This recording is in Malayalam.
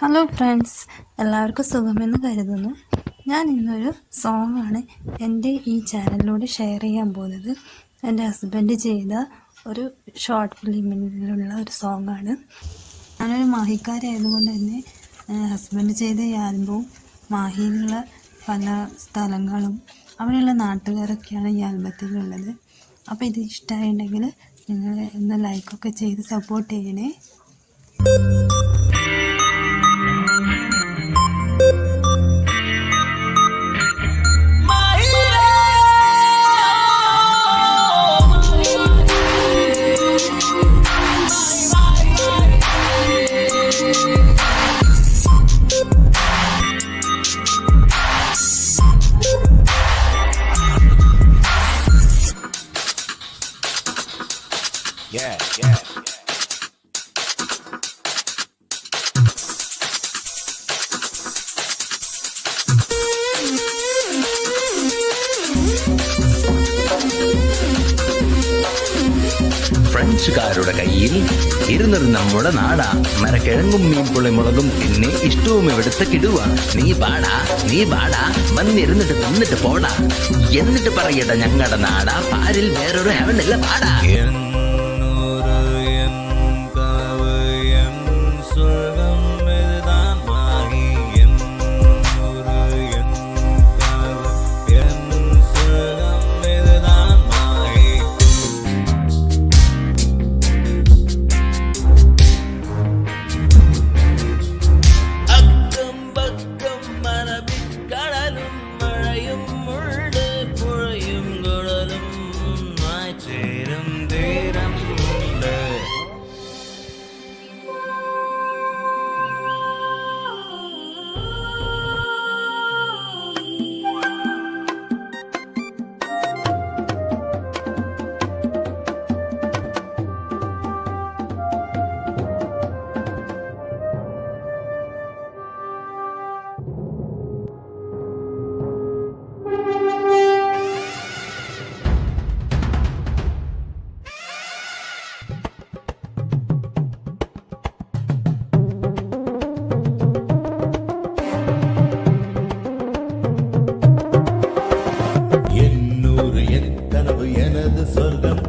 ഹലോ ഫ്രണ്ട്സ്, എല്ലാവർക്കും സുഖമെന്ന് കരുതുന്നു. ഞാൻ ഇന്നൊരു സോങ്ങാണ് എൻ്റെ ഈ ചാനലിലൂടെ ഷെയർ ചെയ്യാൻ പോകുന്നത്. എൻ്റെ ഹസ്ബൻഡ് ചെയ്ത ഒരു ഷോർട്ട് ഫിലിമിലുള്ള ഒരു സോങ്ങാണ്. ഞാനൊരു മാഹിക്കാരായതുകൊണ്ട് തന്നെ ഹസ്ബൻഡ് ചെയ്ത ഈ ആൽബവും മാഹിയിലുള്ള പല സ്ഥലങ്ങളും അവിടെയുള്ള നാട്ടുകാരൊക്കെയാണ് ഈ ആൽബത്തിലുള്ളത്. അപ്പോൾ ഇത് ഇഷ്ടമായിട്ടുണ്ടെങ്കിൽ നിങ്ങൾ ഒന്ന് ലൈക്കൊക്കെ ചെയ്ത് സപ്പോർട്ട് ചെയ്യണേ. Yeah. ഫ്രഞ്ചുകാരുടെ കയ്യിൽ ഇരുന്നത് നമ്മുടെ നാടാ. മരക്കിഴങ്ങും മീൻപുളിമുളകും പിന്നെ ഇഷ്ടവും ഇവിടുത്തെ കിടുവ. നീ പാടാ വന്നിരുന്നിട്ട് തിന്നിട്ട് പോടാ. എന്നിട്ട് പറയട ഞങ്ങളുടെ നാടാ, പാരിൽ വേറൊരു ഹെവനില്ല പാടാ. கனவு எனது சொர்க்கம்